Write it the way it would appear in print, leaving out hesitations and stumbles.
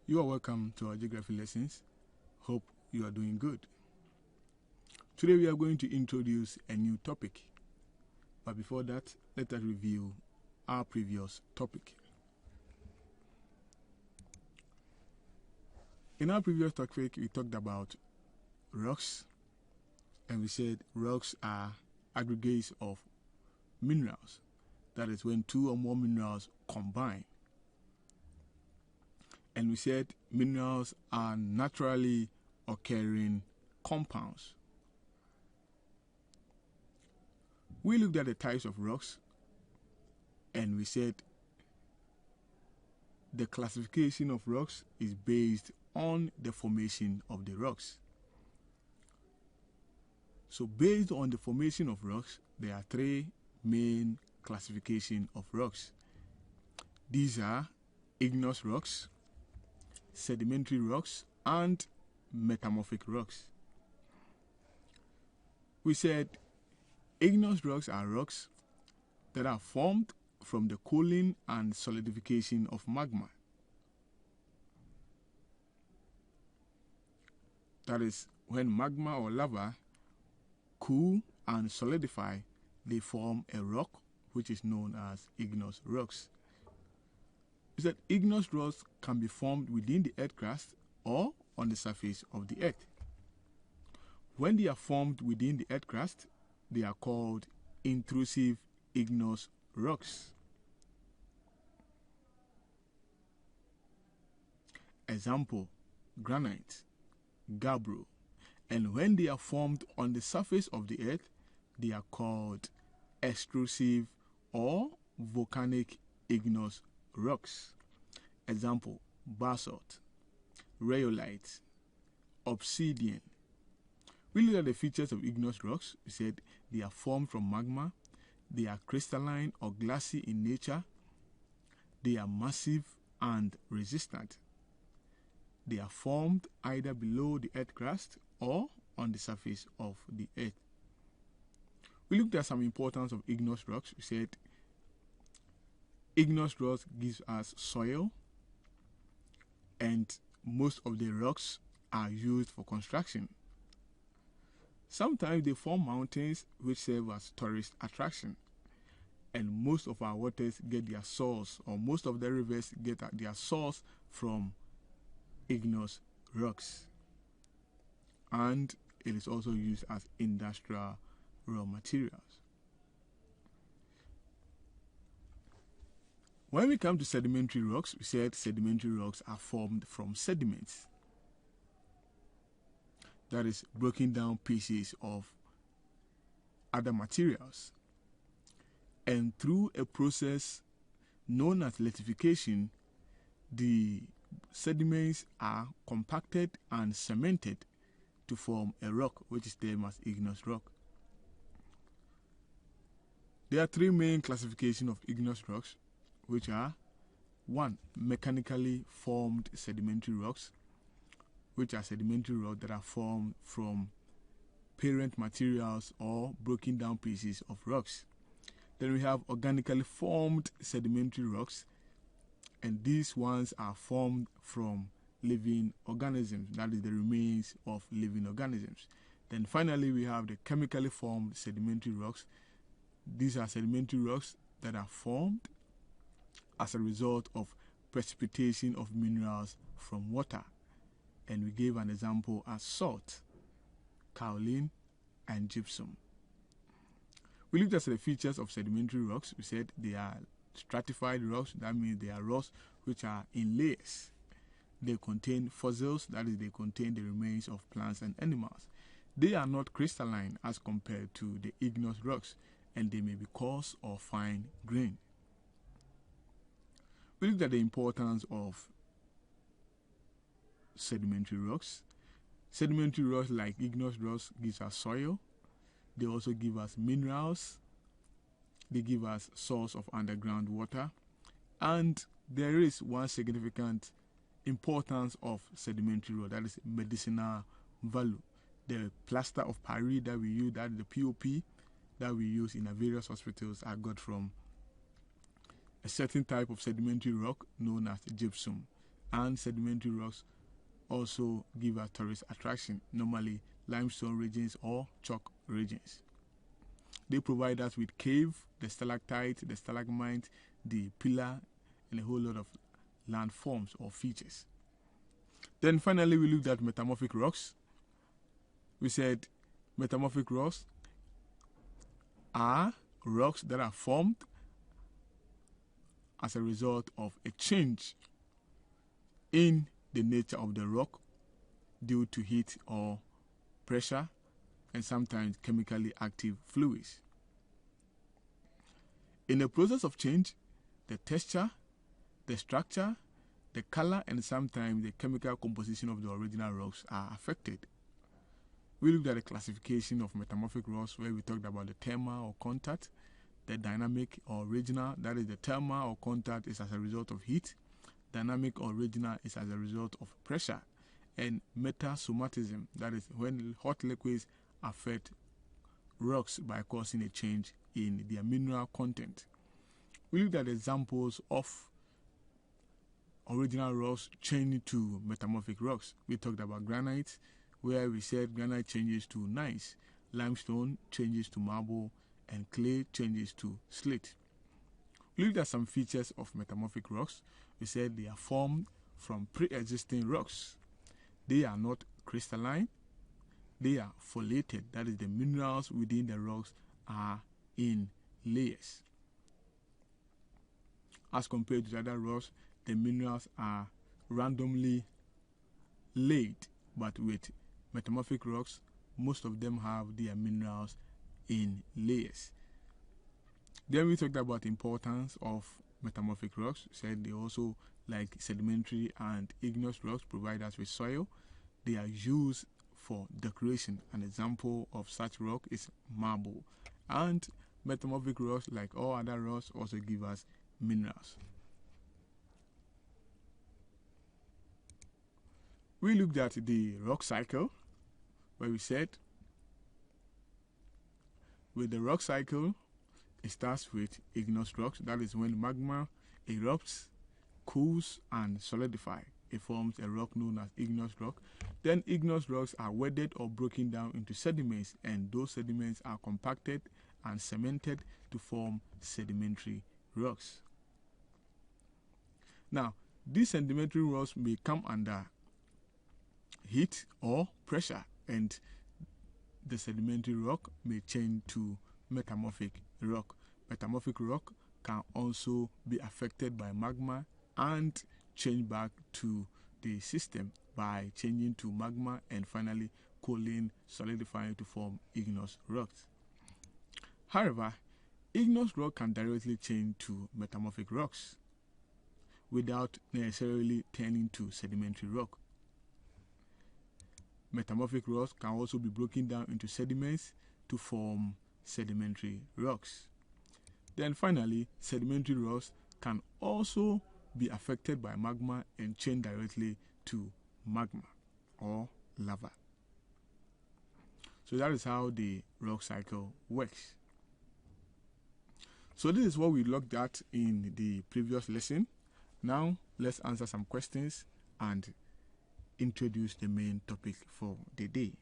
You are welcome to our geography lessons. Hope you are doing good. Today we are going to introduce a new topic. But before that, let us review our previous topic. In our previous topic, we talked about rocks, and we said rocks are aggregates of minerals. That is when two or more minerals combine. And we said minerals are naturally occurring compounds. We looked at the types of rocks, and we said the classification of rocks is based on the formation of the rocks. So based on the formation of rocks, there are three main classifications of rocks. These are igneous rocks, sedimentary rocks, and metamorphic rocks. We said igneous rocks are rocks that are formed from the cooling and solidification of magma. That is, when magma or lava cool and solidify, they form a rock which is known as igneous rocks. We said igneous rocks can be formed within the earth crust or on the surface of the earth. When they are formed within the earth crust, they are called intrusive igneous rocks. Example, granite, gabbro. And when they are formed on the surface of the earth, they are called extrusive or volcanic igneous rocks. Example, basalt, rhyolite, obsidian. We looked at the features of igneous rocks. We said they are formed from magma, they are crystalline or glassy in nature, they are massive and resistant. They are formed either below the earth crust or on the surface of the earth. We looked at some importance of igneous rocks. We said igneous rocks gives us soil, and most of the rocks are used for construction. Sometimes they form mountains which serve as tourist attraction, and most of our waters get their source, or most of the rivers get their source from igneous rocks. And it is also used as industrial raw materials. When we come to sedimentary rocks, we said sedimentary rocks are formed from sediments. That is, broken down pieces of other materials. And through a process known as lithification, the sediments are compacted and cemented to form a rock, which is termed as igneous rock. There are three main classifications of igneous rocks, which are 1. Mechanically formed sedimentary rocks, which are sedimentary rocks that are formed from parent materials or broken down pieces of rocks. Then we have organically formed sedimentary rocks, and these ones are formed from living organisms, that is the remains of living organisms. Then finally we have the chemically formed sedimentary rocks. These are sedimentary rocks that are formed as a result of precipitation of minerals from water. And we gave an example as salt, kaolin, and gypsum. We looked at the features of sedimentary rocks. We said they are stratified rocks. That means they are rocks which are in layers. They contain fossils, that is, they contain the remains of plants and animals. They are not crystalline as compared to the igneous rocks, and they may be coarse or fine grained. We looked at the importance of sedimentary rocks. Sedimentary rocks, like igneous rocks, gives us soil. They also give us minerals. They give us source of underground water. And there is one significant importance of sedimentary rock, that is medicinal value. The plaster of Paris that we use, that is the POP that we use in our various hospitals, are got from a certain type of sedimentary rock known as gypsum. and sedimentary rocks also give a tourist attraction, normally limestone regions or chalk regions. They provide us with cave, the stalactite, the stalagmite, the pillar, and a whole lot of landforms or features. Then finally, we looked at metamorphic rocks. We said metamorphic rocks are rocks that are formed as a result of a change in the nature of the rock due to heat or pressure and sometimes chemically active fluids. In the process of change, the texture, the structure, the color, and sometimes the chemical composition of the original rocks are affected. We looked at the classification of metamorphic rocks where we talked about the thermal or contact, the dynamic or regional, that is the thermal or contact is as a result of heat, dynamic or regional is as a result of pressure, and metasomatism, that is when hot liquids affect rocks by causing a change in their mineral content. We looked at examples of original rocks changing to metamorphic rocks. We talked about granite, where we said granite changes to gneiss, limestone changes to marble, and clay changes to slate. We looked at some features of metamorphic rocks. We said they are formed from pre-existing rocks. They are not crystalline. They are foliated, that is, the minerals within the rocks are in layers. As compared to other rocks, the minerals are randomly laid, but with metamorphic rocks, most of them have their minerals in layers. Then we talked about the importance of metamorphic rocks. We said they also, like sedimentary and igneous rocks, provide us with soil. They are used for decoration. An example of such rock is marble. And metamorphic rocks, like all other rocks, also give us minerals. We looked at the rock cycle, where we said with the rock cycle, it starts with igneous rocks. That is when magma erupts, cools, and solidifies. It forms a rock known as igneous rock. Then igneous rocks are weathered or broken down into sediments, and those sediments are compacted and cemented to form sedimentary rocks. Now, these sedimentary rocks may come under heat or pressure, and the sedimentary rock may change to metamorphic rock. Metamorphic rock can also be affected by magma and change back to the system by changing to magma and finally cooling, solidifying to form igneous rocks. However, igneous rock can directly change to metamorphic rocks without necessarily turning to sedimentary rock. Metamorphic rocks can also be broken down into sediments to form sedimentary rocks. Then finally, sedimentary rocks can also be affected by magma and change directly to magma or lava. So that is how the rock cycle works. So this is what we looked at in the previous lesson. Now let's answer some questions and introduce the main topic for the day.